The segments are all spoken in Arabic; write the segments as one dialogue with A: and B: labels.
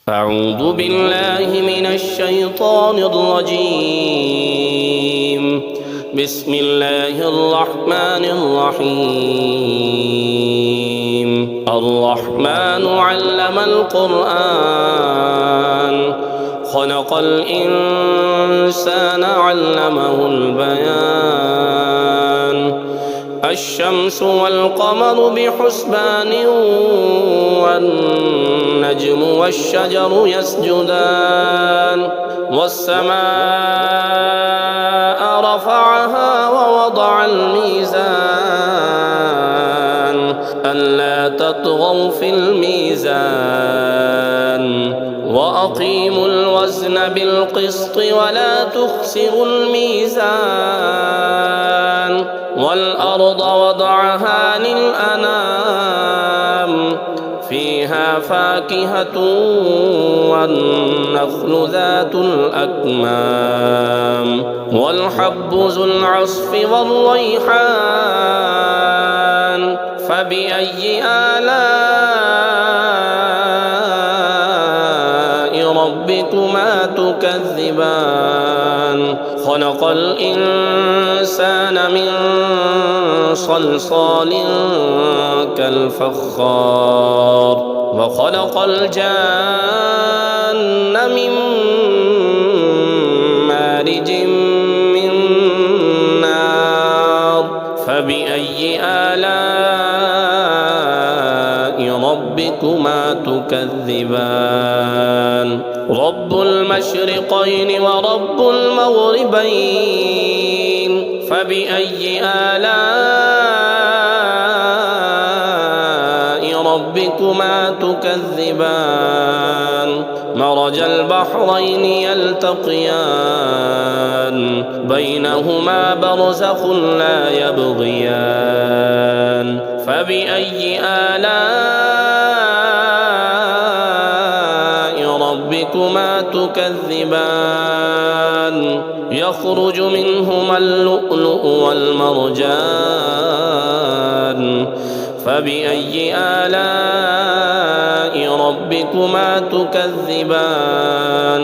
A: أعوذ بالله من الشيطان الرجيم. بسم الله الرحمن الرحيم. الرحمن علم القرآن خلق الإنسان علمه البيان. الشمس والقمر بحسبان والنجم والشجر يسجدان. والسماء رفعها ووضع الميزان ألا تطغوا في الميزان وأقيموا الوزن بالقسط ولا تخسروا الميزان. والأرض وضعها للأنام فيها فاكهة والنخل ذات الأكمام والحب ذو العصف والريحان. فبأي آلاء ربكما تكذبان؟ خلق الإنسان من صلصال كالفخار وخلق الجان من مارج من نار. فبأي آلاء ربكما تكذبان؟ رب المشرقين ورب المغربين. فبأي آلاء ربكما تكذبان؟ مرج البحرين يلتقيان بينهما برزخ لا يبغيان. فبأي آلاء ربكما تكذبان؟ يخرج منهما اللؤلؤ والمرجان. فبأي آلاء ربكما تكذبان؟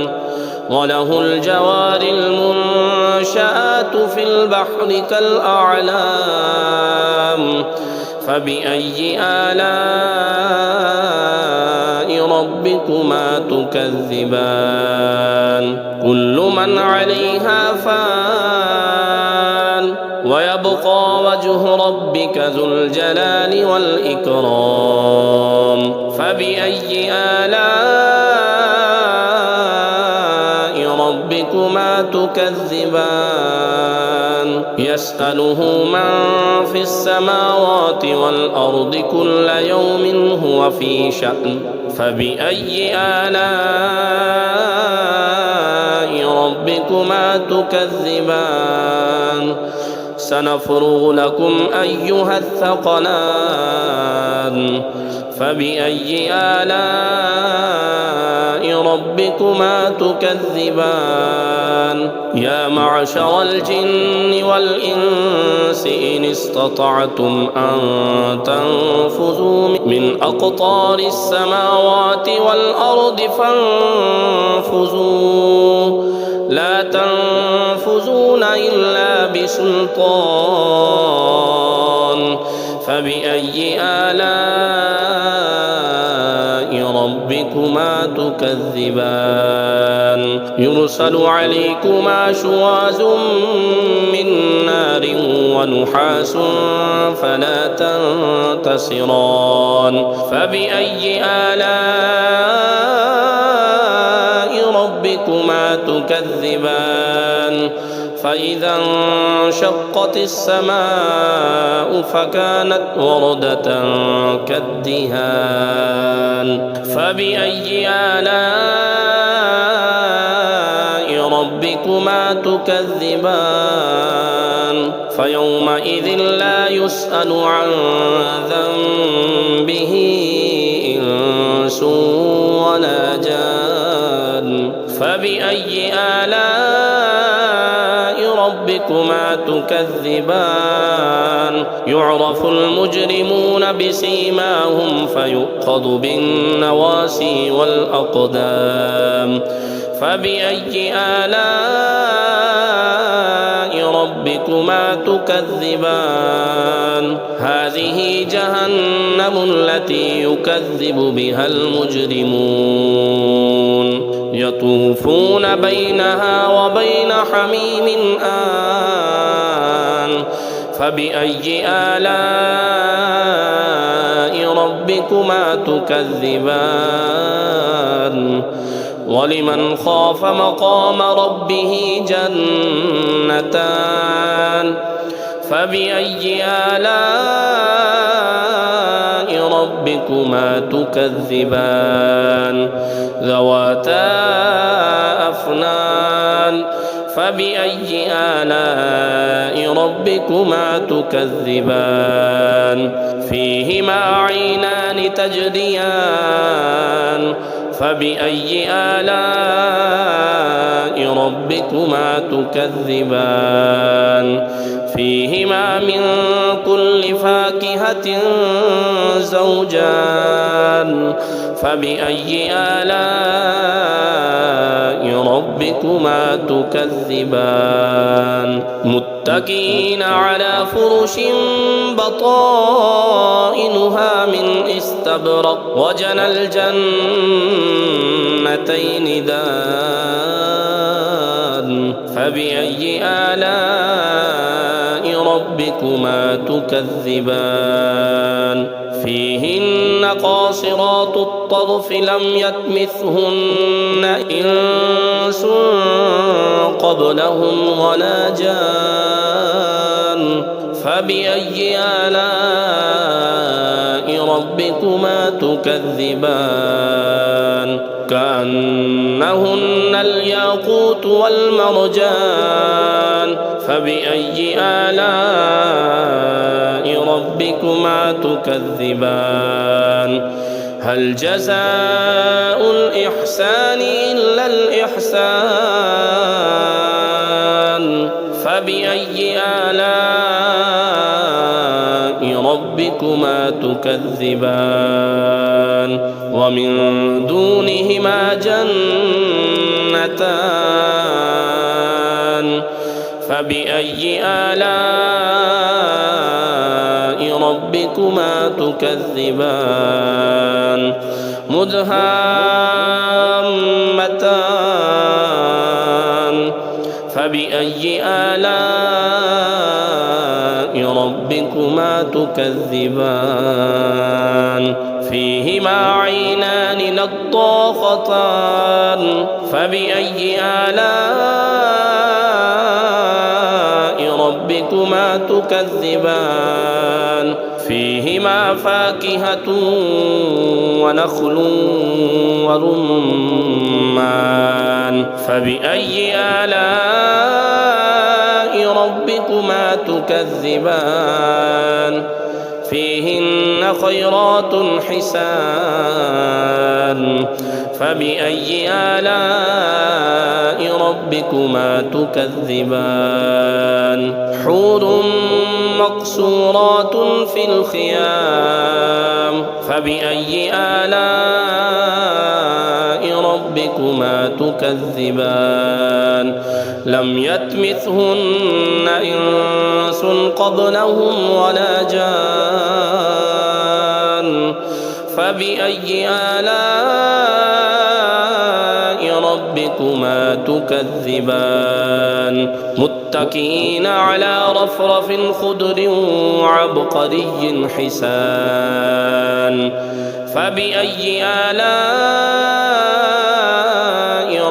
A: وله الجوار المنشآت في البحر كالأعلام. فبأي آلاء ربكما تكذبان؟ كل من عليها فان ويبقى وجه ربك ذو الجلال والإكرام. فبأي آلاء ربكما تكذبان؟ يسأله من في السماوات والأرض كل يوم هو في شأن. فبأي آلاء ربكما تكذبان؟ سنفرغ لكم أيها الثقلان. فبأي آلاء ربكما تكذبان؟ يا معشر الجن والإنس إن استطعتم أن تنفذوا من أقطار السماوات والأرض فانفذوا لا تنفذون إلا بسلطان. فبأي آلاء ربكما تكذبان؟ يرسل عليكما شواظ من نار ونحاس فلا تنتصران. فبأي آلاء ربكما تكذبان؟ فإذا انشقت السماء فكانت وردة كالدهان. فبأي آلاء ربكما تكذبان؟ فيومئذ لا يسأل عن ذنبه إنس ولا جان. فبأي آلاء ربكما تكذبان يعرف المجرمون بسيماهم فيؤخذ بالنواسي والأقدام فبأي آلاء ربكما تكذبان هذه جهنم التي يكذب بها المجرمون يطوفون بينها وبين حميم آن فبأي آلاء ربكما تكذبان ولمن خاف مقام ربه جنتان فبأي آلاء ربكما تكذبان ذواتا أفنان فبأي آلاء ربكما تكذبان فيهما عينان تجريان فبأي آلاء ربكما تكذبان فيهما من كل فاكهة زوجان فبأي آلاء ربكما تكذبان متكئين على فرش بطائنها من استبرق وجنى الجنتين دان فبأي آلاء ربكما تكذبان فيهن قاصرات الطرف لم يطمثهن إنس قبلهم ولا جان فبأي آلاء ربكما تكذبان كأنهن الياقوت والمرجان فبأي آلاء ربكما تكذبان هل جزاء الإحسان إلا الإحسان فبأي آلاء ربكما تكذبان ومن دونهما جنتان فبأي آلاء ربكما تكذبان مدهامتان فبأي آلاء ربكما تكذبان فيهما عينان نضاختان فبأي آلاء ربكما تكذبان فيهما فاكهة ونخل ورمان فبأي آلاء ربكما تكذبان فيهن خيرات حسان فبأي آلاء ربكما تكذبان حور مقصورات في الخيام فبأي آلاء ربكما تكذبان لم يطمثهن إنس قبلهم ولا جان فبأي آلاء ربكما تكذبان متكئين على رفرف خضر وعبقري حسان فبأي آلاء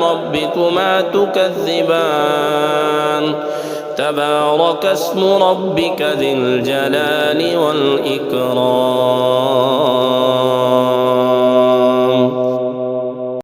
A: ربكما تكذبان تبارك اسم ربك ذي الجلال والإكرام